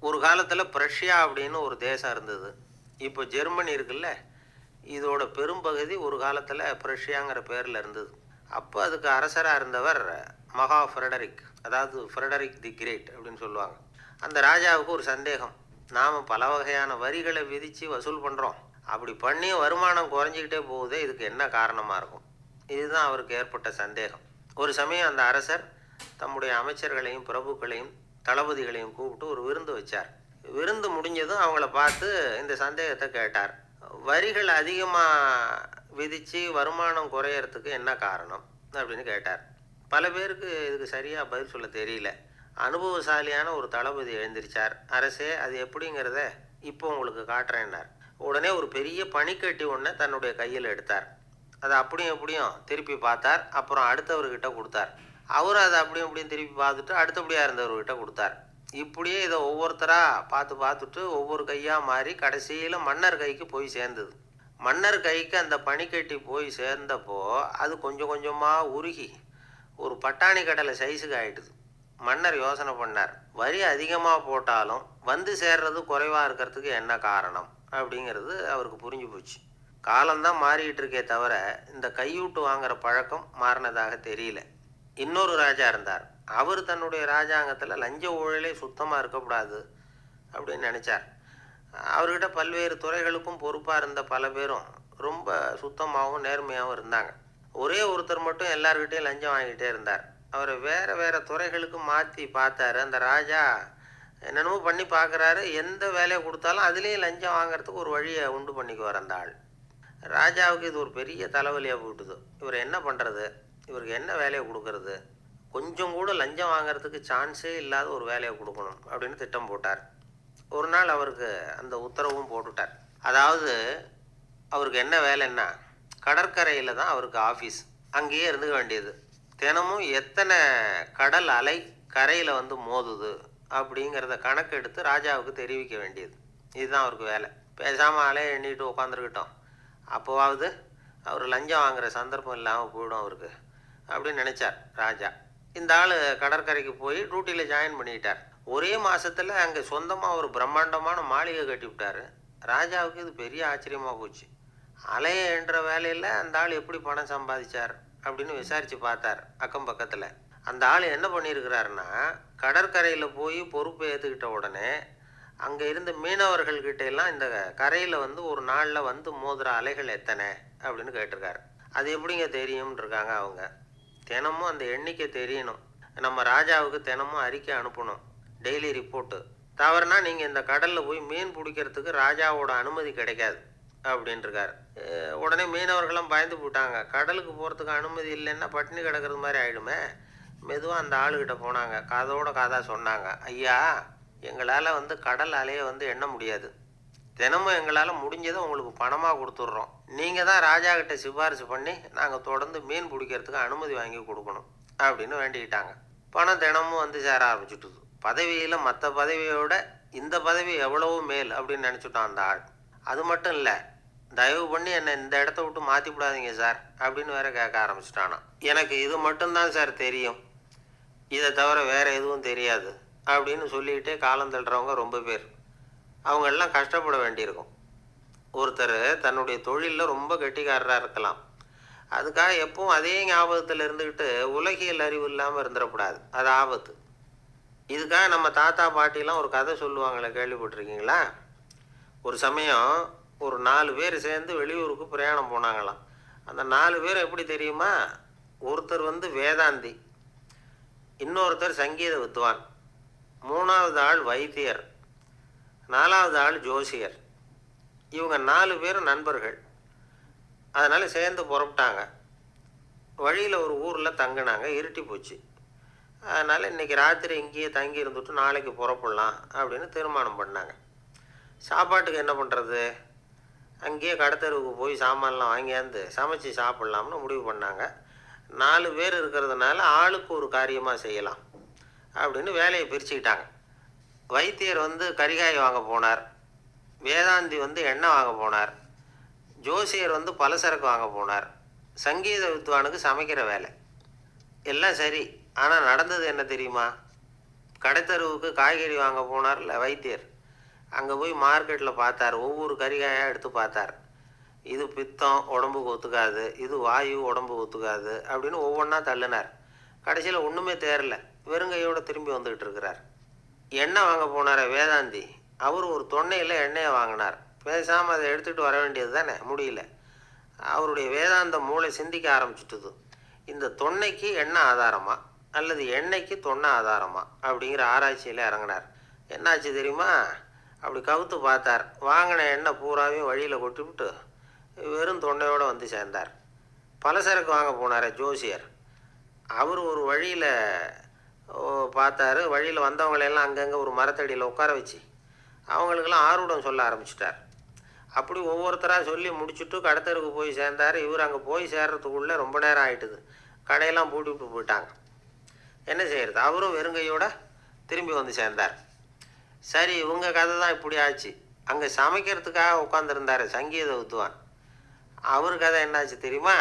ஒரு காலத்தில் பிரஷ்யா அப்படின்னு ஒரு தேசம் இருந்தது. இப்போ ஜெர்மனி இருக்குல்ல, இதோட பெரும்பகுதி ஒரு காலத்தில் பிரஷ்யாங்கிற பேரில் இருந்தது. அப்போ அதுக்கு அரசராக இருந்தவர் மகா ஃப்ரெடரிக், அதாவது ஃப்ரெடரிக் தி கிரேட் அப்படின்னு சொல்லுவாங்க. அந்த ராஜாவுக்கு ஒரு சந்தேகம். நாம் பல வகையான வரிகளை விதித்து வசூல் பண்ணுறோம், அப்படி பண்ணி வருமானம் குறைஞ்சிக்கிட்டே போகுதே, இதுக்கு என்ன காரணமாக இருக்கும்? இதுதான் அவருக்கு ஏற்பட்ட சந்தேகம். ஒரு சமயம் அந்த அரசர் தம்முடைய அமைச்சர்களையும் பிரபுக்களையும் தளபதிகளையும் கூப்பிட்டு ஒரு விருந்து வச்சார். விருந்து முடிஞ்சதும் அவங்கள பார்த்து இந்த சந்தேகத்தை கேட்டார். வரிகள் அதிகமாக விதித்து வருமானம் குறையறதுக்கு என்ன காரணம் அப்படின்னு கேட்டார். பல பேருக்கு இதுக்கு சரியாக பதில் சொல்ல தெரியல. அனுபவசாலியான ஒரு தளபதி எழுந்திருச்சார். அரசே, அது எப்படிங்கிறத இப்போ உங்களுக்கு காட்டுறேன்னார். உடனே ஒரு பெரிய பனிக்கட்டி ஒன்றை தன்னுடைய கையில் எடுத்தார். அதை அப்படியும் எப்படியும் திருப்பி பார்த்தார். அப்புறம் அடுத்தவர்கிட்ட கொடுத்தார். அவர் அதை அப்படியும் இப்படியும் திருப்பி பார்த்துட்டு அடுத்தபடியாக இருந்தவர்கிட்ட கொடுத்தார். இப்படியே இதை ஒவ்வொருத்தராக பார்த்துட்டு ஒவ்வொரு கையாக மாறி கடைசியில் மன்னர் கைக்கு போய் சேர்ந்தது. மன்னர் கைக்கு அந்த பனிக்கட்டி போய் சேர்ந்தப்போ அது கொஞ்சம் கொஞ்சமாக உருகி ஒரு பட்டாணி கடலை சைஸுக்கு ஆகிடுது. மன்னர் யோசனை பண்ணார், வரி அதிகமாக போட்டாலும் வந்து சேர்றது குறைவாக இருக்கிறதுக்கு என்ன காரணம் அப்படிங்கிறது அவருக்கு புரிஞ்சு போச்சு. காலம்தான் மாறிக்கிட்டு இருக்கே தவிர இந்த கையூட்டு வாங்குற பழக்கம் மாறினதாக தெரியல. இன்னொரு ராஜா இருந்தார். அவர் தன்னுடைய ராஜாங்கத்தில் லஞ்ச ஊழலே சுத்தமாக இருக்கக்கூடாது அப்படின்னு நினச்சார். அவர்கிட்ட பல்வேறு துறைகளுக்கும் பொறுப்பாக இருந்த பல பேரும் ரொம்ப சுத்தமாகவும் நேர்மையாகவும் இருந்தாங்க. ஒரே ஒருத்தர் மட்டும் எல்லார்கிட்டையும் லஞ்சம் வாங்கிட்டே இருந்தார். அவரை வேறு வேறு துறைகளுக்கு மாற்றி பார்த்தாரு. அந்த ராஜா என்னென்னமோ பண்ணி பார்க்குறாரு. எந்த வேலையை கொடுத்தாலும் அதுலேயும் லஞ்சம் வாங்கிறதுக்கு ஒரு வழியை உண்டு பண்ணிக்குவார் அந்த ஆள். ராஜாவுக்கு இது ஒரு பெரிய தலைவலியாக போயிட்டுது. இவர் என்ன பண்ணுறது, இவருக்கு என்ன வேலையை கொடுக்கறது, கொஞ்சம் கூட லஞ்சம் வாங்கிறதுக்கு சான்ஸே இல்லாத ஒரு வேலையை கொடுக்கணும் அப்படின்னு திட்டம் போட்டார். ஒரு நாள் அவருக்கு அந்த உத்தரவும் போட்டுட்டார். அதாவது அவருக்கு என்ன வேலைன்னா, கடற்கரையில் தான் அவருக்கு ஆஃபீஸ். அங்கேயே இருந்துக்க வேண்டியது. தினமும் எத்தனை கடல் அலை கரையில் வந்து மோதுது அப்படிங்கிறத கணக்கெடுத்து ராஜாவுக்கு தெரிவிக்க வேண்டியது. இதுதான் அவருக்கு வேலை. பேசாமல் அலையை எண்ணிட்டு உட்காந்துருக்கட்டும், அப்போவாவது அவர் லஞ்சம் வாங்குகிற சந்தர்ப்பம் இல்லாமல் போயிடும் அவருக்கு அப்படின்னு நினச்சார் ராஜா. இந்த ஆள் கடற்கரைக்கு போய் டியூட்டியில் ஜாயின் பண்ணிக்கிட்டார். ஒரே மாதத்தில் அங்கே சொந்தமாக ஒரு பிரம்மாண்டமான மாளிகை கட்டிவிட்டார். ராஜாவுக்கு இது பெரிய ஆச்சரியமாக போச்சு. அலையை என்ற வேலையில் அந்த ஆள் எப்படி பணம் சம்பாதிச்சார் அப்படின்னு விசாரித்து பார்த்தார் அக்கம் பக்கத்தில். அந்த ஆள் என்ன பண்ணியிருக்கிறாருன்னா, கடற்கரையில் போய் பொறுப்பை ஏற்றுக்கிட்ட உடனே அங்கே இருந்த மீனவர்கள்கிட்ட எல்லாம் இந்த கரையில் வந்து ஒரு நாளில் வந்து மோதுகிற அலைகள் எத்தனை அப்படின்னு கேட்டிருக்காரு. அது எப்படிங்க தெரியும்னு இருக்காங்க அவங்க. தினமும் அந்த எண்ணிக்கை தெரியணும். நம்ம ராஜாவுக்கு தினமும் அறிக்கை அனுப்பணும், டெய்லி ரிப்போர்ட்டு. தவறுனா நீங்கள் இந்த கடலில் போய் மீன் பிடிக்கிறதுக்கு ராஜாவோட அனுமதி கிடைக்காது அப்படின்ட்டுருக்காரு. உடனே மீனவர்களும் பயந்து போட்டாங்க. கடலுக்கு போகிறதுக்கு அனுமதி இல்லைன்னா பட்டினி கிடக்கிறது மாதிரி ஆகிடுமே. மெதுவாக அந்த ஆளுகிட்ட போனாங்க. காதோட காதாக சொன்னாங்க, ஐயா, எங்களால் வந்து கடல் அலையை வந்து எண்ண முடியாது. தினமும் எங்களால் முடிஞ்சதை உங்களுக்கு பணமாக கொடுத்துட்றோம். நீங்கள் தான் ராஜா கிட்ட சிபாரிசு பண்ணி நாங்கள் தொடர்ந்து மீன் பிடிக்கிறதுக்கு அனுமதி வாங்கி கொடுக்கணும் அப்படின்னு வேண்டிக்கிட்டாங்க. பணம் தினமும் வந்து சேர ஆரம்பிச்சுட்டுது. பதவியில் மற்ற பதவியோட இந்த பதவி எவ்வளவோ மேல் அப்படின்னு நினச்சிட்டோம் அந்த ஆள். அது மட்டும் இல்லை, தயவு பண்ணி என்னை இந்த இடத்த விட்டு மாற்றி விடாதீங்க சார் அப்படின்னு வேற கேட்க ஆரம்பிச்சிட்டானா. எனக்கு இது மட்டும்தான் சார் தெரியும், இதை தவிர வேறு எதுவும் தெரியாது அப்படின்னு சொல்லிக்கிட்டே காலம் தள்ளுறவங்க ரொம்ப பேர். அவங்களெல்லாம் கஷ்டப்பட வேண்டியிருக்கும். ஒருத்தர் தன்னுடைய தொழிலில் ரொம்ப கெட்டிக்காரராக இருக்கலாம். அதுக்காக எப்பவும் அதே ஞாபகத்தில் இருந்துக்கிட்டு உலகியல் அறிவு இல்லாமல் இருந்துடக்கூடாது. அது ஆபத்து. இதுக்காக நம்ம தாத்தா பாட்டிலாம் ஒரு கதை சொல்லுவாங்களே, கேள்விப்பட்டிருக்கீங்களா? ஒரு சமயம் ஒரு 4 பேர் சேர்ந்து வெளியூருக்கு பிரயாணம் போனாங்களாம். அந்த 4 பேர் எப்படி தெரியுமா? ஒருத்தர் வந்து வேதாந்தி, இன்னொருத்தர் சங்கீத வித்வான், 3வது ஆள் வைத்தியர், 4வது ஆள் ஜோசியர். இவங்க 4 பேரும் நண்பர்கள். அதனால் சேர்ந்து புறப்பட்டாங்க. வழியில் ஒரு ஊரில் தங்கினாங்க. இருட்டி போச்சு. அதனால் இன்றைக்கி ராத்திரி இங்கேயே தங்கி இருந்துட்டு நாளைக்கு புறப்படலாம் அப்படின்னு தீர்மானம் பண்ணாங்க. சாப்பாட்டுக்கு என்ன பண்ணுறது? அங்கேயே கடத்தெருவுக்கு போய் சாமான்லாம் வாங்கியாந்து சமைச்சு சாப்பிட்லாம்னு முடிவு பண்ணாங்க. 4 பேர் இருக்கிறதுனால ஆளுக்கு ஒரு காரியமாக செய்யலாம் அப்படின்னு வேலையை பிரிச்சுக்கிட்டாங்க. வைத்தியர் வந்து கரிகாய் வாங்க போனார், வேதாந்தி வந்து எண்ணெய் வாங்க போனார், ஜோசியர் வந்து பலசரக்கு வாங்க போனார், சங்கீத வித்வானுக்கு சமைக்கிற வேலை. எல்லாம் சரி. ஆனால் நடந்தது என்ன தெரியுமா? கடைத்தெருவுக்கு காய்கறி வாங்க போனார்ல வைத்தியர், அங்கே போய் மார்க்கெட்டில் பார்த்தார். ஒவ்வொரு கறிகாயாக எடுத்து பார்த்தார். இது பித்தம், உடம்புக்கு ஒத்துக்காது, இது வாயு, உடம்புக்கு ஒத்துக்காது அப்படின்னு ஒவ்வொன்றா தள்ளினார். கடைசியில் ஒன்றுமே தேரல. வெறுங்கையோடு திரும்பி வந்துக்கிட்டு இருக்கிறார். எண்ணெய் வாங்க போனார் வேதாந்தி. அவர் ஒரு தொன்னையில் எண்ணெயை வாங்கினார். பேசாமல் அதை எடுத்துகிட்டு வர வேண்டியது தானே, முடியல. அவருடைய வேதாந்த மூளை சிந்திக்க ஆரம்பிச்சுட்டுது. இந்த தொன்னைக்கு எண்ணெய் ஆதாரமா அல்லது எண்ணெய்க்கு தொன்னை ஆதாரமா அப்படிங்கிற ஆராய்ச்சியில் இறங்கினார். என்னாச்சு தெரியுமா? அப்படி கவுத்து பார்த்தார். வாங்கின எண்ணெய் பூராவையும் வழியில் கொட்டிவிட்டு வெறும் தொண்டையோடு வந்து சேர்ந்தார். பலசரக்கு வாங்க போனார் ஜோசியர். அவர் ஒரு வழியில் பார்த்தாரு. வழியில் வந்தவங்களையெல்லாம் அங்கங்கே ஒரு மரத்தடியில் உட்கார வச்சு அவங்களுக்கெல்லாம் ஆர்வம் சொல்ல ஆரம்பிச்சிட்டார். அப்படி ஒவ்வொருத்தராக சொல்லி முடிச்சுட்டு கடத்தருக்கு போய் சேர்ந்தார். இவர் அங்கே போய் சேர்றதுக்குள்ளே ரொம்ப நேரம் ஆகிட்டுது. கடையெல்லாம் பூட்டிவிட்டு போயிட்டாங்க. என்ன செய்கிறது? அவரும் வெறுங்கையோட திரும்பி வந்து சேர்ந்தார். சரி, இவங்க கதை தான் இப்படி ஆச்சு. அங்கே சமைக்கிறதுக்காக உட்காந்துருந்தார் சங்கீத வித்வான். அவர் கதை என்னாச்சு தெரியுமா?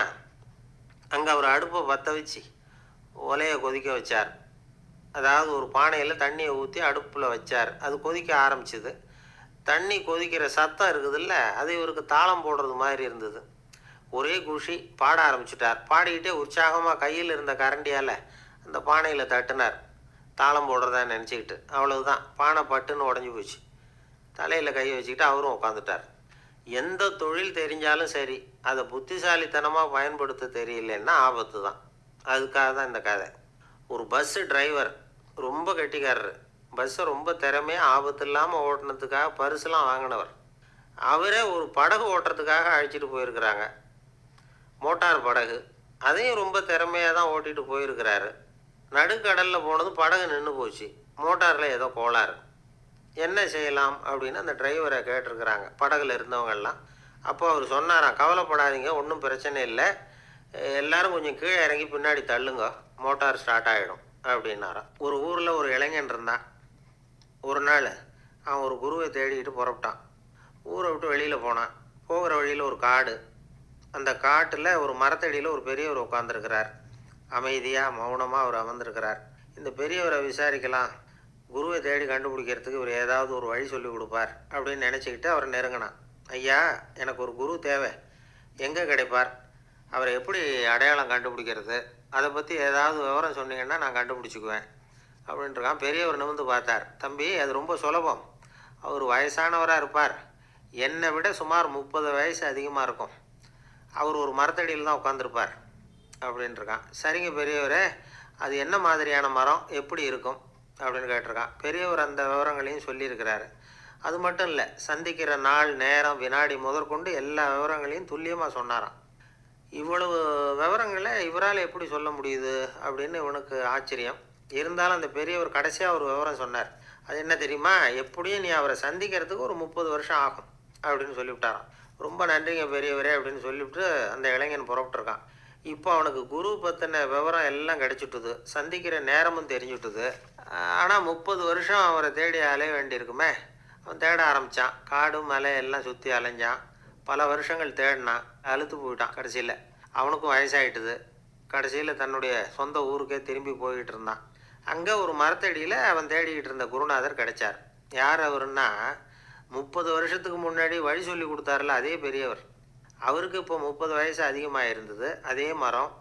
அங்கே அவர் அடுப்பை பற்ற வச்சு ஒலையை கொதிக்க வச்சார். அதாவது ஒரு பானையில் தண்ணியை ஊற்றி அடுப்பில் வச்சார். அது கொதிக்க ஆரம்பிச்சிது. தண்ணி கொதிக்கிற சத்தம் இருக்குதுல்ல, அது இவருக்கு தாளம் போடுறது மாதிரி இருந்தது. ஒரே குஷி, பாட ஆரம்பிச்சிட்டார். பாடிக்கிட்டே உற்சாகமாக கையில் இருந்த கரண்டியால் அந்த பானையில் தட்டினார், தாளம் போடுறதா நினச்சிக்கிட்டு. அவ்வளவுதான், பானை பட்டுன்னு உடஞ்சி போச்சு. தலையில் கை வச்சுக்கிட்டு அவரும் உட்காந்துட்டார். எந்த தொழில் தெரிஞ்சாலும் சரி, அதை புத்திசாலித்தனமாக பயன்படுத்த தெரியலன்னா ஆபத்து தான். அதுக்காக தான் இந்த கதை. ஒரு பஸ்ஸு டிரைவர் ரொம்ப கெட்டிக்காரர். பஸ்ஸை ரொம்ப திறமையாக ஆபத்து இல்லாமல் ஓட்டினதுக்காக பரிசுலாம் வாங்கினவர். அவரே ஒரு படகு ஓட்டுறதுக்காக அழைச்சிட்டு போயிருக்கிறாங்க, மோட்டார் படகு. அதையும் ரொம்ப திறமையாக தான் ஓட்டிகிட்டு போயிருக்கிறாரு. நடுக்கடலில் போனதும் படகு நின்று போச்சு. மோட்டாரில் ஏதோ கோளாறு. என்ன செய்யலாம் அப்படின்னு அந்த டிரைவரை கேட்டிருக்கிறாங்க படகுல இருந்தவங்கெல்லாம். அப்போ அவர் சொன்னாராம், கவலைப்படாதீங்க, ஒன்றும் பிரச்சனை இல்லை, எல்லோரும் கொஞ்சம் கீழே இறங்கி பின்னாடி தள்ளுங்க, மோட்டார் ஸ்டார்ட் ஆகிடும் அப்படின்னாராம். ஒரு ஊரில் ஒரு இளைஞன் இருந்தான். ஒரு நாள் அவன் ஒரு குருவை தேடிக்கிட்டு புறப்பட்டான். ஊரை விட்டு வெளியில் போனான். போகிற வழியில் ஒரு காடு. அந்த காட்டில் ஒரு மரத்தடியில் ஒரு பெரியவர் உட்காந்துருக்கிறார். அமைதியாக மௌனமாக அவர் அமர்ந்திருக்கிறார். இந்த பெரியவரை விசாரிக்கலாம், குருவை தேடி கண்டுபிடிக்கிறதுக்கு இவர் ஏதாவது ஒரு வழி சொல்லி கொடுப்பார் அப்படின்னு நினச்சிக்கிட்டு அவரை நெருங்கினான். ஐயா, எனக்கு ஒரு குரு தேவை, எங்கே கிடைப்பார்? அவரை எப்படி அடையாளம் கண்டுபிடிக்கிறது? அதை பற்றி ஏதாவது விவரம் சொன்னீங்கன்னா நான் கண்டுபிடிச்சிக்குவேன் அப்படின்ட்டுருக்கான். பெரியவர் நிமிர்ந்து பார்த்தார். தம்பி, அது ரொம்ப சுலபம். அவர் வயசானவராக இருப்பார், என்னை விட சுமார் 30 வயசு அதிகமாக இருக்கும். அவர் ஒரு மரத்தடியில் தான் உட்காந்துருப்பார் அப்படின்ட்டுருக்கான். சரிங்க பெரியவரே, அது என்ன மாதிரியான மரம், எப்படி இருக்கும் அப்படின்னு கேட்டிருக்கான். பெரியவர் அந்த விவரங்களையும் சொல்லியிருக்கிறாரு. அது மட்டும் இல்லை, சந்திக்கிற நாள், நேரம், வினாடி முதற்கொண்டு எல்லா விவரங்களையும் துல்லியமாக சொன்னாராம். இவ்வளவு விவரங்களை இவரால் எப்படி சொல்ல முடியுது அப்படின்னு இவனுக்கு ஆச்சரியம். இருந்தாலும் அந்த பெரியவர் கடைசியாக ஒரு விவரம் சொன்னார். அது என்ன தெரியுமா? எப்படியும் நீ அவரை சந்திக்கிறதுக்கு ஒரு 30 வருஷம் ஆகும் அப்படின்னு சொல்லிவிட்டாராம். ரொம்ப நன்றிங்க பெரியவரே அப்படின்னு சொல்லிவிட்டு அந்த இளைஞன் புறப்பட்டுருக்கான். இப்போ அவனுக்கு குரு பற்றின விவரம் எல்லாம் கிடச்சிட்டுது, சந்திக்கிற நேரமும் தெரிஞ்சுட்டுது. ஆனால் 30 வருஷம் அவரை தேடி அலைய வேண்டியிருக்குமே. அவன் தேட ஆரம்பித்தான். காடு மலை எல்லாம் சுற்றி அலைஞ்சான். பல வருஷங்கள் தேடினான். அழுத்து போயிட்டான். கடைசியில் அவனுக்கும் வயசாகிட்டுது. கடைசியில் தன்னுடைய சொந்த ஊருக்கே திரும்பி போய்கிட்டு இருந்தான். அங்கே ஒரு மரத்தடியில் அவன் தேடிக்கிட்டு இருந்த குருநாதர் கிடைச்சார். யார் அவருன்னா, 30 வருஷத்துக்கு முன்னாடி வழி சொல்லி கொடுத்தாருல அதே பெரியவர். அவருக்கு இப்போ 30 வயசு அதிகமாக இருந்தது. அதே மரம்.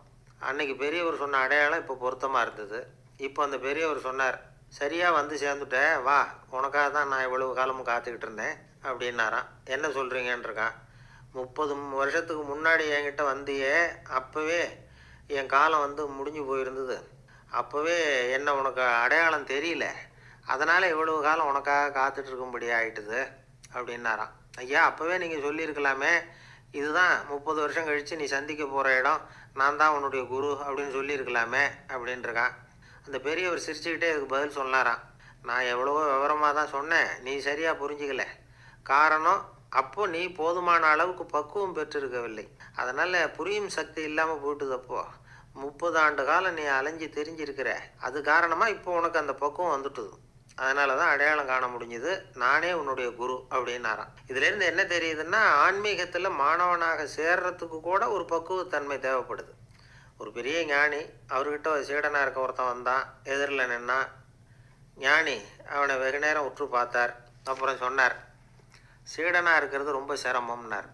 அன்னைக்கு பெரியவர் சொன்ன அடையாளம் இப்போ பொருத்தமாக இருந்தது. இப்போ அந்த பெரியவர் சொன்னார், சரியாக வந்து சேர்ந்துட்டேன், வா, உனக்காக தான் நான் இவ்வளவு காலமும் காத்துக்கிட்டு இருந்தேன் அப்படின்னாராம். என்ன சொல்கிறீங்கன்றிருக்கான். 30 வருஷத்துக்கு முன்னாடி என்கிட்ட வந்தியே, அப்போவே என் காலம் வந்து முடிஞ்சு போயிருந்தது. அப்போவே என்ன உனக்கு அடையாளம் தெரியல, அதனால் இவ்வளவு காலம் உனக்காக காத்துட்ருக்கும்படி ஆகிட்டுது அப்படின்னாராம். ஐயா, அப்போவே நீங்கள் சொல்லியிருக்கலாமே, இதுதான் 30 வருஷம் கழித்து நீ சந்திக்க போகிற இடம், நான் தான் உன்னுடைய குரு அப்படின்னு சொல்லியிருக்கலாமே அப்படின்ட்டுருக்கான். அந்த பெரியவர் சிரிச்சுக்கிட்டே அதுக்கு பதில் சொன்னாராம். நான் எவ்வளவோ விவரமாக தான் சொன்னேன், நீ சரியாக புரிஞ்சிக்கல. காரணம், அப்போ நீ போதுமான அளவுக்கு பக்குவம் பெற்றிருக்கவில்லை. அதனால் புரியும் சக்தி இல்லாமல் போயிட்டுதப்போ 30 ஆண்டு காலம் நீ அலைஞ்சி தெரிஞ்சிருக்கிற. அது காரணமாக இப்போ உனக்கு அந்த பக்குவம் வந்துட்டுது. அதனால தான் அடையாளம் காண முடிஞ்சுது. நானே உன்னுடைய குரு அப்படின்னாராம். இதுலேருந்து என்ன தெரியுதுன்னா, ஆன்மீகத்தில் மாணவனாக சேர்றதுக்கு கூட ஒரு பக்குவத்தன்மை தேவைப்படுது. ஒரு பெரிய ஞானி, அவர்கிட்ட ஒரு சீடனாக இருக்க ஒருத்தன் வந்தான், எதிரில் நின்னான். ஞானி அவனை வெகு நேரம் உற்று பார்த்தார். அப்புறம் சொன்னார், சீடனாக இருக்கிறது ரொம்ப சிரமம்னார்.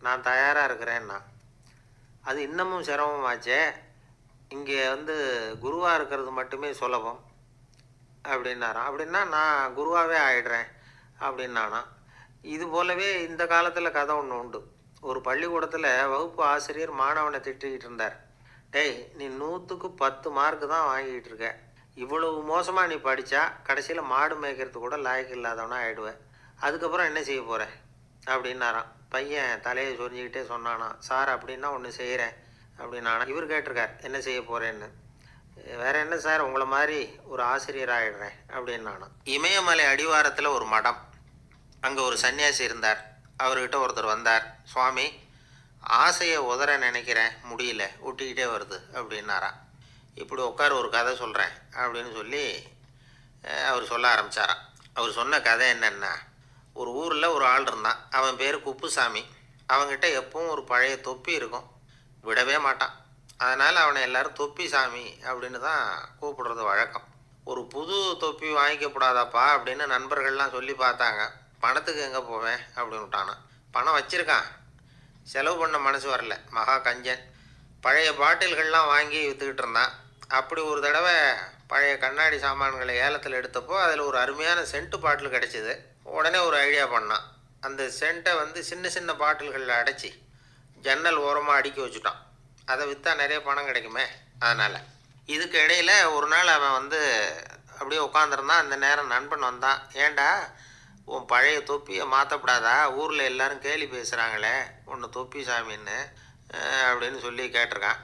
நான் தயாராக இருக்கிறேன்னா. அது இன்னமும் சிரமமாச்சே, இங்கே குருவாக இருக்கிறது மட்டுமே சுலபம் அப்படின்னாராம். அப்படின்னா நான் குருவாகவே ஆயிடுறேன் அப்படின்னானா. இது போலவே இந்த காலத்தில் கதை ஒன்று உண்டு. ஒரு பள்ளிக்கூடத்தில் வகுப்பு ஆசிரியர் மாணவனை திட்டிக்கிட்டு இருந்தார். டேய், நீ 100க்கு 10 மார்க்கு தான் வாங்கிக்கிட்டு இருக்க. இவ்வளவு மோசமாக நீ படித்தா கடைசியில் மாடு மேய்க்கிறது கூட லாய்க்கு இல்லாதவனா ஆகிடுவேன். அதுக்கப்புறம் என்ன செய்ய போகிற அப்படின்னாராம். பையன் தலையை சொரிஞ்சிக்கிட்டே சொன்னானா, சார் அப்படின்னா ஒன்று செய்கிறேன் அப்படின்னானா. இவர் கேட்டிருக்கார், என்ன செய்ய போகிறேன்னு. வேற என்ன சார், உங்களை மாதிரி ஒரு ஆசிரியர் ஆகிடுறேன் அப்படின்னானா. இமயமலை அடிவாரத்தில் ஒரு மடம். அங்கே ஒரு சன்னியாசி இருந்தார். அவர்கிட்ட ஒருத்தர் வந்தார். சுவாமி, ஆசையை உதற நினைக்கிறேன், முடியல, ஒட்டிக்கிட்டே வருது அப்படின்னாராம். இப்படி உட்கார, ஒரு கதை சொல்கிறேன் அப்படின்னு சொல்லி அவர் சொல்ல ஆரம்பித்தாராம். அவர் சொன்ன கதை என்னென்னா, ஒரு ஊரில் ஒரு ஆள் இருந்தான். அவன் பேர் குப்புசாமி. அவன்கிட்ட எப்பவும் ஒரு பழைய தொப்பி இருக்கும், விடவே மாட்டான். அதனால் அவனை எல்லோரும் தொப்பி சாமி அப்படின்னு தான் கூப்பிடுறது வழக்கம். ஒரு புது தொப்பி வாங்கிக்கப்படாதாப்பா அப்படின்னு நண்பர்கள்லாம் சொல்லி பார்த்தாங்க. பணத்துக்கு எங்கே போவேன் அப்படின்னு விட்டானா. பணம் வச்சுருக்கான், செலவு பண்ண மனசு வரல, மகா கஞ்சன். பழைய பாட்டில்கள்லாம் வாங்கி விற்றுக்கிட்டு இருந்தான். அப்படி ஒரு தடவை பழைய கண்ணாடி சாமான்களை ஏலத்தில் எடுத்தப்போ அதில் ஒரு அருமையான சென்ட்டு பாட்டில் கிடச்சிது. உடனே ஒரு ஐடியா பண்ணான். அந்த சென்ட்டை சின்ன சின்ன பாட்டில்களில் அடைச்சி ஜன்னல் ஓரமாக அடுக்கி வச்சுட்டான். அதை விற்றா நிறைய பணம் கிடைக்குமே, அதனால். இதுக்கு இடையில் ஒரு நாள் அவன் அப்படியே உட்காந்துருந்தான். அந்த நேரம் நண்பன் வந்தான். ஏண்டா, உன் பழைய தொப்பியை மாற்றப்படாதா, ஊரில் எல்லோரும் கேலி பேசுகிறாங்களே ஒன்று தொப்பி சாமின்னு அப்படின்னு சொல்லி கேட்டிருக்கான்.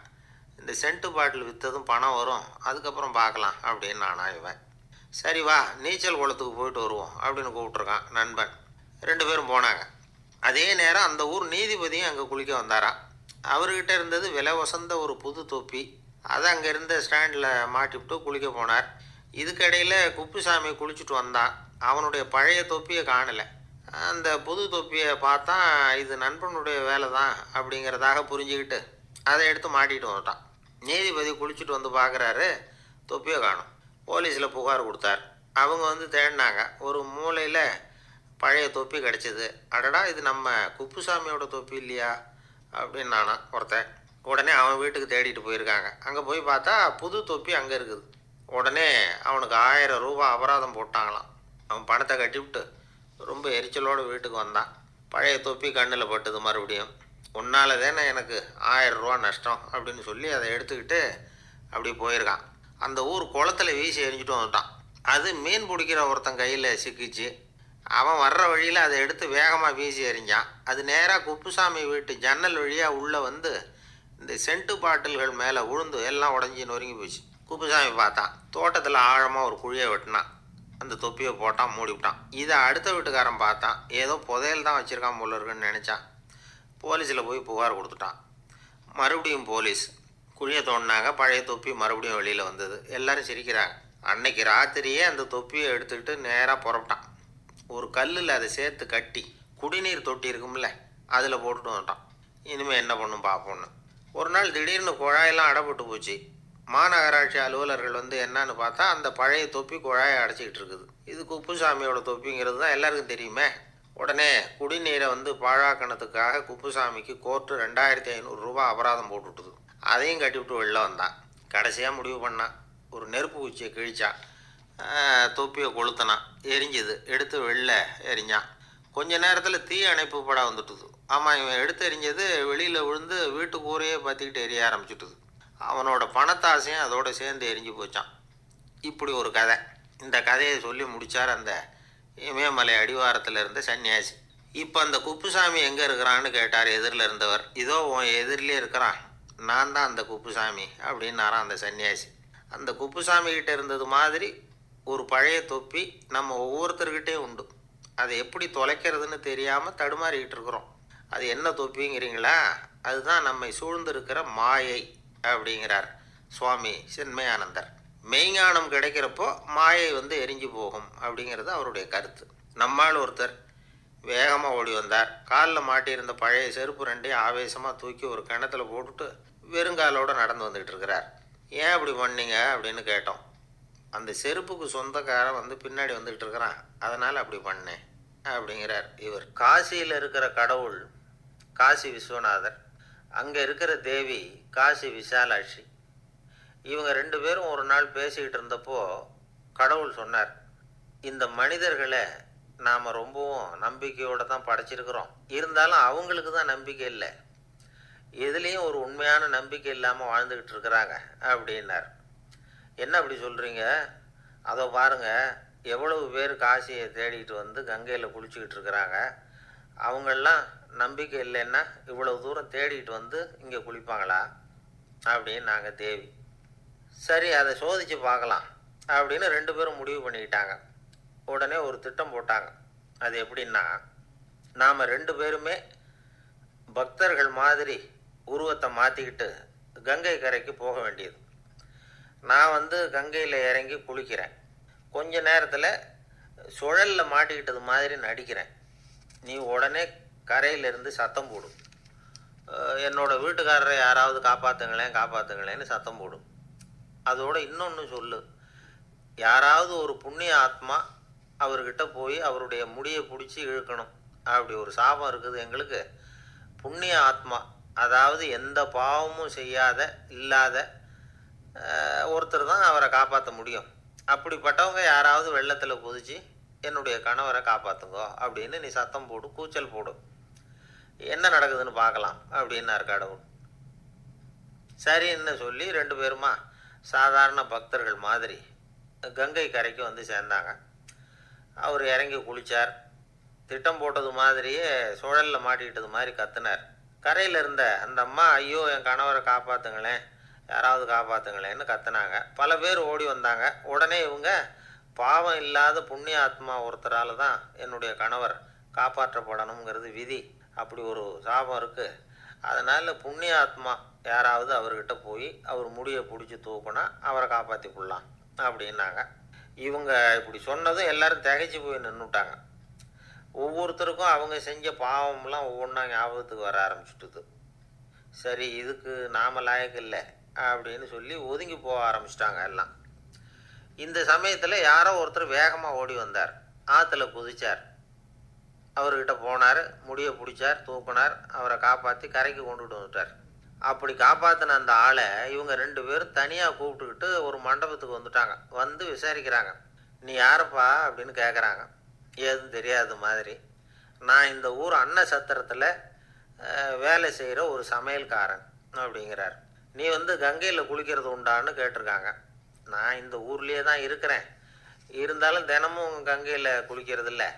இந்த சென்ட்டு பாட்டில் விற்றதும் பணம் வரும், அதுக்கப்புறம் பார்க்கலாம் அப்படின்னு நானா. இவன் சரி வா, நீச்சல் குளத்துக்கு போயிட்டு வருவோம் அப்படின்னு கூப்பிட்ருக்கான் நண்பன். 2 பேரும் போனாங்க. அதே நேரம் அந்த ஊர் நீதிபதியும் அங்கே குளிக்க வந்தாராம். அவர்கிட்ட இருந்தது விலை வசந்த ஒரு புது தொப்பி. அதை அங்கே இருந்த ஸ்டாண்டில் மாட்டிவிட்டு குளிக்க போனார். இதுக்கிடையில் குப்புசாமி குளிச்சுட்டு வந்தான். அவனுடைய பழைய தொப்பியை காணலை. அந்த புது தொப்பியை பார்த்தா இது நண்பனுடைய வேலை தான் அப்படிங்கிறதாக புரிஞ்சுக்கிட்டு அதை எடுத்து மாட்டிகிட்டு வந்துட்டான். நீதிபதி குளிச்சுட்டு வந்து பார்க்குறாரு, தொப்பியை காணும். போலீஸில் புகார் கொடுத்தார். அவங்க தேடினாங்க. ஒரு மூலையில் பழைய தொப்பி கிடச்சிது. அடடா, இது நம்ம குப்புசாமியோட தொப்பி இல்லையா அப்படின்னு நானா ஒருத்தன். உடனே அவன் வீட்டுக்கு தேடிட்டு போயிருக்காங்க. அங்கே போய் பார்த்தா புது தொப்பி அங்கே இருக்குது. உடனே அவனுக்கு 1000 ரூபா அபராதம் போட்டாங்களாம். அவன் பணத்தை கட்டிவிட்டு ரொம்ப எரிச்சலோடு வீட்டுக்கு வந்தான். பழைய தொப்பி கண்ணில் பட்டுது. மறுபடியும், உன்னால் தானே எனக்கு 1000 ரூபா நஷ்டம் அப்படின்னு சொல்லி அதை எடுத்துக்கிட்டு அப்படி போயிருக்கான். அந்த ஊர் குளத்தில் வீசி எரிஞ்சிட்டு வந்துட்டான். அது மீன் பிடிக்கிற ஒருத்தன் கையில் சிக்கிச்சு. அவன் வர்ற வழியில் அதை எடுத்து வேகமாக வீசி எறிஞ்சான். அது நேராக குப்புசாமி வீட்டு ஜன்னல் வழியாக உள்ளே இந்த சென்ட்டு பாட்டில்கள் மேலே உழுந்து எல்லாம் உடஞ்சி நொறுங்கி போச்சு. குப்புசாமி பார்த்தான். தோட்டத்தில் ஆழமாக ஒரு குழியை வெட்டினான். அந்த தொப்பியை போட்டான், மூடி விட்டான். இதை அடுத்த வீட்டுக்காரன் பார்த்தான். ஏதோ புதையல் தான் வச்சுருக்கான் போல இருக்குன்னு நினச்சான். போலீஸில் போய் புகார் கொடுத்துட்டான். மறுபடியும் போலீஸ் குழியை தோண்டினாங்க. பழைய தொப்பி மறுபடியும் வெளியில் வந்தது. எல்லோரும் சிரிக்கிறாங்க. அன்னைக்கு ராத்திரியே அந்த தொப்பியை எடுத்துக்கிட்டு நேராக புறப்பட்டான். ஒரு கல்லில் அதை சேர்த்து கட்டி குடிநீர் தொட்டி இருக்கும்ல, அதில் போட்டுட்டு வந்துட்டான். இனிமேல் என்ன பண்ணும் பார்ப்போன்னு. ஒரு நாள் திடீர்னு குழாயெல்லாம் அடைப்பட்டு போச்சு. மாநகராட்சி அலுவலர்கள் என்னன்னு பார்த்தா அந்த பழைய தொப்பி குழாயை அடைச்சிக்கிட்டு இருக்குது. இது குப்புசாமியோட தொப்பிங்கிறது தான் எல்லாருக்கும் தெரியுமே. உடனே குடிநீரை பாழாக்கணத்துக்காக குப்புசாமிக்கு கோர்ட்டு 2500 ரூபா அபராதம் போட்டுவிட்டுது. அதையும் கட்டிவிட்டு வெளில வந்தான். கடைசியாக முடிவு பண்ணான். ஒரு நெருப்பு குச்சியை கிழிச்சான். தொப்பியை கொளுத்தினான். எரிஞ்சுது. எடுத்து வெளில எரிஞ்சான். கொஞ்ச நேரத்தில் தீ அணைப்பு படம் வந்துட்டுது. ஆமாம், இவன் எடுத்து எரிஞ்சது வெளியில் விழுந்து வீட்டு கூரையே பற்றிக்கிட்டு எரிய ஆரம்பிச்சுட்டுது. அவனோட பணத்தாசையும் அதோடு சேர்ந்து எரிஞ்சு போச்சான். இப்படி ஒரு கதை. இந்த கதையை சொல்லி முடித்தார் அந்த இமயமலை அடிவாரத்தில் இருந்த சன்னியாசி. இப்போ அந்த குப்புசாமி எங்கே இருக்கிறான்னு கேட்டார் எதிரில் இருந்தவர். இதோ உன் எதிரிலே இருக்கிறான், நான் தான் அந்த குப்புசாமி அப்படின்னாரான் அந்த சன்னியாசி. அந்த குப்புசாமிகிட்ட இருந்தது மாதிரி ஒரு பழைய தொப்பி நம்ம ஒவ்வொருத்தர்கிட்டையும் உண்டு. அதை எப்படி தொலைக்கிறதுன்னு தெரியாமல் தடுமாறிக்கிட்டு இருக்கிறோம். அது என்ன தொப்பிங்கிறீங்களா? அதுதான் நம்மை சூழ்ந்திருக்கிற மாயை அப்படிங்கிறார் சுவாமி சின்மயானந்தர். மெய்ஞானம் கிடைக்கிறப்போ மாயை எரிஞ்சு போகும் அப்படிங்கிறது அவருடைய கருத்து. நம்மால் ஒருத்தர் வேகமாக ஓடி வந்தார். காலில் மாட்டியிருந்த பழைய செருப்பு 2ஐயும் ஆவேசமாக தூக்கி ஒரு கிணத்துல போட்டுட்டு வெறுங்காலோடு நடந்து வந்துக்கிட்டு இருக்கிறார். ஏன் அப்படி பண்ணீங்க அப்படின்னு கேட்டோம். அந்த செருப்புக்கு சொந்தக்காரன் வந்து பின்னாடி வந்துக்கிட்டு இருக்கிறான், அதனால் அப்படி பண்ணேன் அப்படிங்கிறார் இவர். காசியில் இருக்கிற கடவுள் காசி விஸ்வநாதர், அங்கே இருக்கிற தேவி காசி விசாலாட்சி. இவங்க 2 பேரும் ஒரு நாள் பேசிக்கிட்டு இருந்தப்போ கடவுள் சொன்னார், இந்த மனிதர்களை நாம் ரொம்பவும் நம்பிக்கையோடு தான் படைச்சிருக்கிறோம், இருந்தாலும் அவங்களுக்கு தான் நம்பிக்கை இல்லை, எதுலேயும் ஒரு உண்மையான நம்பிக்கை இல்லாமல் வாழ்ந்துக்கிட்டு இருக்கிறாங்க அப்படின்னார். என்ன அப்படி சொல்கிறீங்க? அதோ பாருங்கள், எவ்வளவு பேர் காசியை தேடிட்டு வந்து கங்கையில் குளிச்சுக்கிட்டு இருக்கிறாங்க, அவங்களெலாம் நம்பிக்கை இல்லைன்னா இவ்வளவு தூரம் தேடிட்டு வந்து இங்கே குளிப்பாங்களா அப்படின்னு நாங்கள் தேவி. சரி, அதை சோதித்து பார்க்கலாம் அப்படின்னு 2 பேரும் முடிவு பண்ணிக்கிட்டாங்க. உடனே ஒரு திட்டம் போட்டாங்க. அது எப்படின்னா, நாம் 2 பேருமே பக்தர்கள் மாதிரி உருவத்தை மாற்றிக்கிட்டு கங்கை கரைக்கு போக வேண்டியது. நான் வந்து கங்கையில் இறங்கி குளிக்கிறேன், கொஞ்ச நேரத்தில் சுழலில் மாட்டிக்கிட்டது மாதிரி நடிக்கிறேன். நீ உடனே கரையிலிருந்து சத்தம் போடும், என்னோடய வீட்டுக்காரரை யாராவது காப்பாற்றுங்களேன்னு சத்தம் போடும். அதோடு இன்னொன்று சொல்லு, யாராவது ஒரு புண்ணிய ஆத்மா அவர்கிட்ட போய் அவருடைய முடியை பிடிச்சி இழுக்கணும். அப்படி ஒரு சாபம் இருக்குது எங்களுக்கு. புண்ணிய ஆத்மா, அதாவது எந்த பாவமும் செய்யாத இல்லாத ஒருத்தர் தான் அவரை காப்பாற்ற முடியும். அப்படிப்பட்டவங்க யாராவது வெள்ளத்தில் குதிச்சு என்னுடைய கணவரை காப்பாற்றுங்கோ அப்படின்னு நீ சத்தம் போடு, கூச்சல் போடு, என்ன நடக்குதுன்னு பார்க்கலாம் அப்படின்னார் கடவுள். சரின்னு சொல்லி 2 பேருமா சாதாரண பக்தர்கள் மாதிரி கங்கை கரைக்கு வந்து சேர்ந்தாங்க. அவர் இறங்கி குளித்தார். திட்டம் போட்டது மாதிரியே சுழலில் மாட்டிக்கிட்டது மாதிரி கத்துனார். கரையில் இருந்த அந்த அம்மா, ஐயோ என் கணவரை காப்பாற்றுங்களேன், யாராவது காப்பாற்றுங்களேன்னு கத்துனாங்க. பல பேர் ஓடி வந்தாங்க. உடனே இவங்க, பாவம் இல்லாத புண்ணிய ஆத்மா ஒருத்தரால் தான் என்னுடைய கணவர் காப்பாற்றப்படணுங்கிறது விதி, அப்படி ஒரு சாபம் இருக்குது, அதனால் புண்ணிய ஆத்மா யாராவது அவர்கிட்ட போய் அவர் முடியை பிடிச்சி தூக்குனா அவரை காப்பாற்றி கொள்ளலாம் அப்படின்னாங்க. இவங்க இப்படி சொன்னதும் எல்லோரும் திகைச்சு போய் நின்றுட்டாங்க. ஒவ்வொருத்தருக்கும் அவங்க செஞ்ச பாவம்லாம் ஒவ்வொன்றா ஞாபகத்துக்கு வர ஆரம்பிச்சுட்டுது. சரி, இதுக்கு நாம லாயக்கு இல்லை அப்படின்னு சொல்லி ஒதுங்கி போக ஆரம்பிச்சிட்டாங்க எல்லாம். இந்த சமயத்தில் யாரோ ஒருத்தர் வேகமாக ஓடி வந்தார், ஆற்றுல குதிச்சார். அவர்கிட்ட போனார், முடியை பிடிச்சார், தூக்குனார், அவரை காப்பாற்றி கரைக்கு கொண்டுட்டு வந்துட்டார். அப்படி காப்பாற்றின அந்த ஆளை இவங்க 2 பேரும் தனியாக கூப்பிட்டுக்கிட்டு ஒரு மண்டபத்துக்கு வந்துட்டாங்க. வந்து விசாரிக்கிறாங்க. நீ யாரப்பா அப்படின்னு கேட்குறாங்க. ஏதும் தெரியாத மாதிரி. நான் இந்த ஊர் அன்ன சத்திரத்தில் வேலை செய்கிற ஒரு சமையல்காரன் அப்படிங்கிறார். நீ வந்து கங்கையில் குளிக்கிறது உண்டான்னு கேட்டிருக்காங்க. நான் இந்த ஊர்லேயே தான் இருக்கிறேன், இருந்தாலும் தினமும் கங்கையில் குளிக்கிறது இல்லை,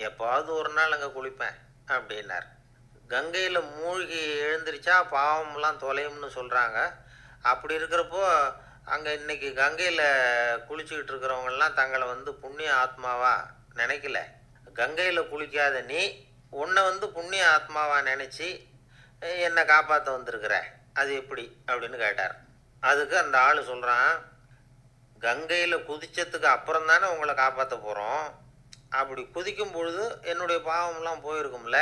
எப்போவாவது ஒரு நாள் அங்கே குளிப்பேன் அப்படின்னார். கங்கையில் மூழ்கி எழுந்திரிச்சா பாவம்லாம் தொலையும்னு சொல்கிறாங்க. அப்படி இருக்கிறப்போ அங்கே இன்றைக்கி கங்கையில் குளிச்சுக்கிட்டு இருக்கிறவங்கெல்லாம் தங்களை வந்து புண்ணிய ஆத்மாவா நினைக்கல. கங்கையில் குளிக்காத நீ உன்னை வந்து புண்ணிய ஆத்மாவா நினச்சி என்னை காப்பாற்ற வந்திருக்கிற, அது எப்படி அப்படின்னு கேட்டார். அதுக்கு அந்த ஆள் சொல்கிறான், கங்கையில் குதித்ததுக்கு அப்புறம் தானே உங்களை காப்பாற்ற போகிறோம், அப்படி குதிக்கும் பொழுது என்னுடைய பாவம்லாம் போயிருக்கும்ல,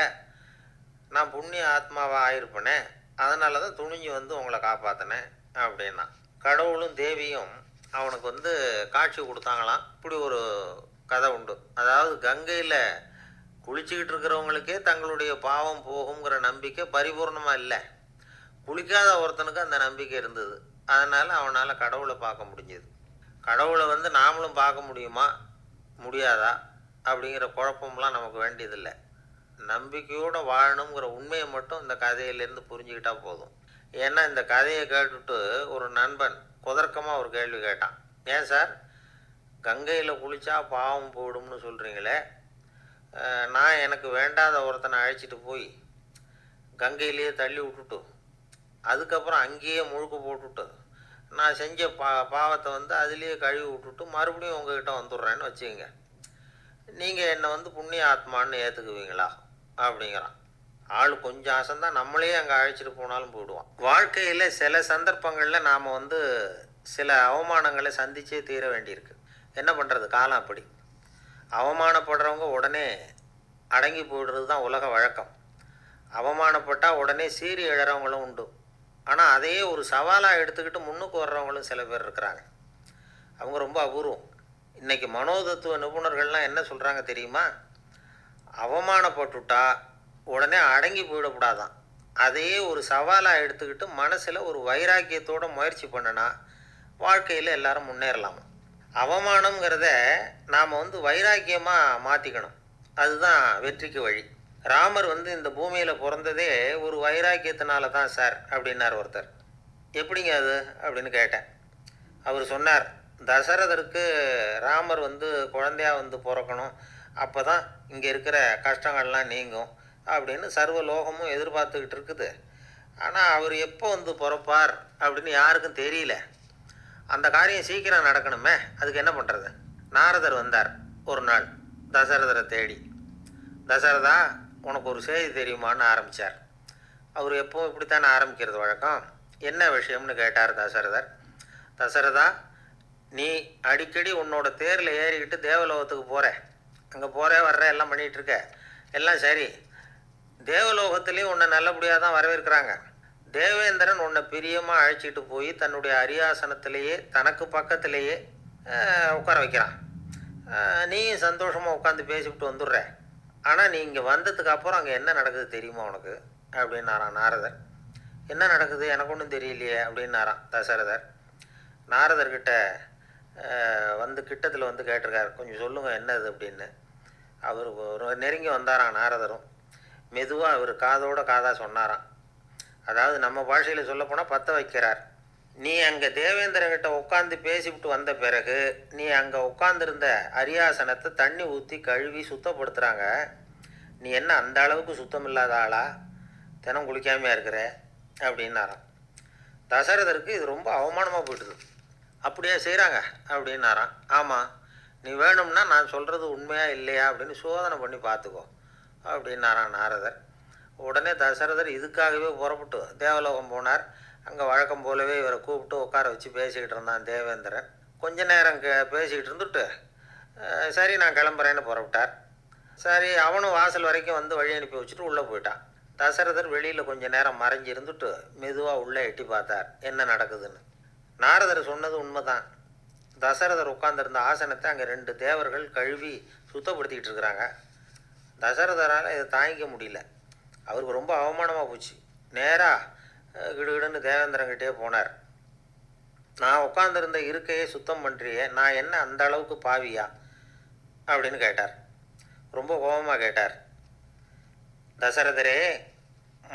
நான் புண்ணிய ஆத்மாவாக ஆயிருப்பேனே, அதனால தான் துணிஞ்சு வந்து உங்களை காப்பாற்றினேன் அப்படின்னா. கடவுளும் தேவியும் அவனுக்கு வந்து காட்சி கொடுத்தாங்களாம். இப்படி ஒரு கதை உண்டு. அதாவது கங்கையில் குளிச்சுக்கிட்டு இருக்கிறவங்களுக்கே தங்களுடைய பாவம் போகுங்கிற நம்பிக்கை பரிபூர்ணமாக இல்லை, குளிக்காத ஒருத்தனுக்கு அந்த நம்பிக்கை இருந்தது. அதனால் அவனால் கடவுளை பார்க்க முடிஞ்சது. கடவுளை வந்து நாமளும் பார்க்க முடியுமா முடியாதா அப்படிங்கிற குழப்பம்லாம் நமக்கு வேண்டியதில்லை. நம்பிக்கையோடு வாழணுங்கிற உண்மையை மட்டும் இந்த கதையிலேருந்து புரிஞ்சுக்கிட்டா போதும். ஏன்னா இந்த கதையை கேட்டுட்டு ஒரு நண்பன் குதர்க்கமாக ஒரு கேள்வி கேட்டான். ஏன் சார், கங்கையில் குளித்தா பாவம் போயிடும்னு சொல்கிறீங்களே, நான் எனக்கு வேண்டாத ஒருத்தனை அழைச்சிட்டு போய் கங்கையிலேயே தள்ளி விட்டுட்டு அதுக்கப்புறம் அங்கேயே முழுக்க போட்டுட்டு நான் செஞ்ச பாவத்தை வந்து அதுலேயே கழுவி விட்டுட்டு மறுபடியும் உங்ககிட்ட வந்துடுறேன்னு வச்சுக்கோங்க, நீங்கள் என்னை வந்து புண்ணிய ஆத்மான்னு ஏற்றுக்குவீங்களா அப்படிங்கிறான். ஆள் கொஞ்சம் அசந்தான் நம்மளே அங்கே அழைச்சிட்டு போனாலும் போயிடுவான். வாழ்க்கையில் சில சந்தர்ப்பங்களில் நாம் வந்து சில அவமானங்களை சந்திச்சே தீர வேண்டியிருக்கு. என்ன பண்ணுறது, காலம் அப்படி. அவமானப்படுறவங்க உடனே அடங்கி போயிடுறது தான் உலக வழக்கம். அவமானப்பட்டால் உடனே சீறி எழறவங்களும் உண்டு. ஆனால் அதையே ஒரு சவாலாக எடுத்துக்கிட்டு முன்னுக்கு வர்றவங்களும் சில பேர் இருக்கிறாங்க. அவங்க ரொம்ப அபூர்வம். இன்றைக்கி மனோதத்துவ நிபுணர்கள்லாம் என்ன சொல்கிறாங்க தெரியுமா? அவமானப்பட்டுட்டா உடனே அடங்கி போயிடக்கூடாதான். அதையே ஒரு சவாலாக எடுத்துக்கிட்டு மனசில் ஒரு வைராக்கியத்தோட முயற்சி பண்ணுனா வாழ்க்கையில் எல்லாரும் முன்னேறலாமா. அவமானங்கிறத நாம் வைராக்கியமாக மாற்றிக்கணும். அதுதான் வெற்றிக்கு வழி. ராமர் இந்த பூமியில் பிறந்ததே ஒரு வைராக்கியத்தினால தான் சார் அப்படின்னார் ஒருத்தர். எப்படிங்க அது அப்படின்னு கேட்டேன். அவர் சொன்னார், தசரதருக்கு ராமர் குழந்தையா பிறக்கணும், அப்போ தான் இங்கே இருக்கிற கஷ்டங்கள்லாம் நீங்கும் அப்படின்னு சர்வ லோகமும் எதிர்பார்த்துக்கிட்டு இருக்குது. ஆனால் அவர் எப்போ பிறப்பார் அப்படின்னு யாருக்கும் தெரியல. அந்த காரியம் சீக்கிரம் நடக்கணுமே, அதுக்கு என்ன பண்ணுறது? நாரதர் வந்தார் ஒரு நாள் தசரதரை தேடி. தசரதா, உனக்கு ஒரு செய்தி தெரியுமான்னு ஆரம்பித்தார். அவர் எப்பவும் இப்படித்தானே ஆரம்பிக்கிறது வழக்கம். என்ன விஷயம்னு கேட்டார் தசரதர். தசரதா, நீ அடிக்கடி உன்னோட தேரில் ஏறிக்கிட்டு தேவலோகத்துக்கு போகிற, அங்கே போகிற வர்ற எல்லாம் பண்ணிகிட்ருக்க, எல்லாம் சரி. தேவலோகத்துலேயும் உன்னை நல்லபடியாக தான் வரவேற்கிறாங்க. தேவேந்திரன் உன்னை பிரியமாக அழைச்சிட்டு போய் தன்னுடைய அரியாசனத்திலேயே தனக்கு பக்கத்திலேயே உட்கார வைக்கிறான். நீயும் சந்தோஷமாக உட்காந்து பேசிவிட்டு வந்துடுற. ஆனால் நீ இங்கே வந்ததுக்கு அப்புறம் அங்கே என்ன நடக்குது தெரியுமா உனக்கு அப்படின்னாரான் நாரதர். என்ன நடக்குது எனக்கு ஒன்றும் தெரியலையே அப்படின்னாரான் தசரதர். நாரதர்கிட்ட கிட்டத்தில் கேட்டிருக்கார், கொஞ்சம் சொல்லுங்கள் என்னது அப்படின்னு. அவர் ஒரு நெருங்கி வந்தாராம் நாரதரும். மெதுவாக அவர் காதோட காதாக சொன்னாராம். அதாவது நம்ம பாஷையில் சொல்லப்போனால் பற்ற வைக்கிறார். நீ அங்கே தேவேந்திரங்கிட்ட உட்காந்து பேசிவிட்டு வந்த பிறகு நீ அங்கே உட்காந்துருந்த அரியாசனத்தை தண்ணி ஊற்றி கழுவி சுத்தப்படுத்துகிறாங்க. நீ என்ன அந்த அளவுக்கு சுத்தம் இல்லாத ஆளா? தினம் குளிக்காமையாக இருக்கிற அப்படின்னாராம். தசரதருக்கு இது ரொம்ப அவமானமாக போயிட்டுது. அப்படியே செய்கிறாங்க அப்படின்னாராம். ஆமாம், நீ வேணும்னா நான் சொல்கிறது உண்மையா இல்லையா அப்படின்னு சோதனை பண்ணி பார்த்துக்கோ அப்படின்னாரான் நாரதர். உடனே தசரதர் இதுக்காகவே புறப்பட்டு தேவலோகம் போனார். அங்கே வழக்கம் போலவே இவரை கூப்பிட்டு உட்கார வச்சு பேசிக்கிட்டு இருந்தான் தேவேந்திரன். கொஞ்ச நேரம் பேசிக்கிட்டு இருந்துட்டு சரி நான் கிளம்புறேன்னு புறப்பட்டார். சரி, அவனும் வாசல் வரைக்கும் வழி அனுப்பி வச்சுட்டு உள்ளே போயிட்டான். தசரதர் வெளியில் கொஞ்ச நேரம் மறைஞ்சி இருந்துட்டு மெதுவாக உள்ளே எட்டி பார்த்தார் என்ன நடக்குதுன்னு. நாரதர் சொன்னது உண்மைதான். தசரதர் உட்கார்ந்துருந்த ஆசனத்தை அங்கே 2 தேவர்கள் கழுவி சுத்தப்படுத்திக்கிட்டு இருக்கிறாங்க. தசரதரால் இதை தாங்கிக்க முடியல. அவருக்கு ரொம்ப அவமானமாக போச்சு. நேராக கிடுகிடுன்னு தேவேந்திரங்கிட்டே போனார். நான் உட்காந்துருந்த இருக்கையே சுத்தம் பண்ணுறியே, நான் என்ன அந்த அளவுக்கு பாவியா அப்படின்னு கேட்டார். ரொம்ப கோபமாக கேட்டார். தசரதரே,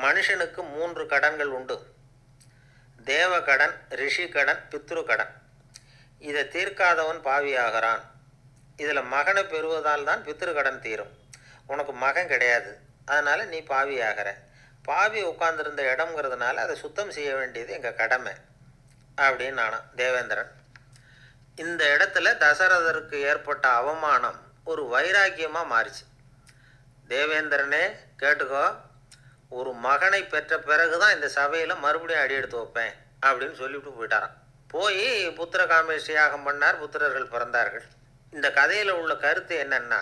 மனுஷனுக்கு 3 கடன்கள் உண்டு. தேவ கடன், ரிஷி கடன், பித்ரு கடன். இதை தீர்க்காதவன் பாவியாகிறான். இதில் மகனை பெறுவதால் தான் பித்ரு கடன் தீரும். உனக்கு மகன் கிடையாது, அதனால் நீ பாவியாகிற. பாவி உட்கார்ந்துருந்த இடம்ங்கிறதுனால அதை சுத்தம் செய்ய வேண்டியது எங்கள் கடமை அப்படின்னு நானாம் தேவேந்திரன். இந்த இடத்துல தசரதருக்கு ஏற்பட்ட அவமானம் ஒரு வைராக்கியமாக மாறிச்சு. தேவேந்திரனே கேட்டுக்கோ, ஒரு மகனை பெற்ற பிறகு தான் இந்த சபையில் மறுபடியும் அடி எடுத்து வைப்பேன் அப்படின்னு சொல்லிவிட்டு போயிட்டாராம். போய் புத்திர காமேஷ்டி யாகம் பண்ணார். புத்திரர்கள் பிறந்தார்கள். இந்த கதையில் உள்ள கருத்து என்னன்னா,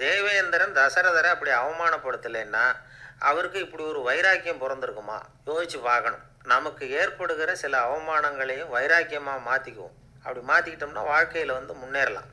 தேவேந்திரன் தசரதரை அப்படி அவமானப்படுத்தலைன்னா அவருக்கு இப்படி ஒரு வைராக்கியம் பிறந்திருக்குமா? யோசிச்சு பார்க்கணும். நமக்கு ஏற்படுகிற சில அவமானங்களையும் வைராக்கியமாக மாற்றிக்குவோம். அப்படி மாற்றிக்கிட்டோம்னா வாழ்க்கையில் முன்னேறலாம்.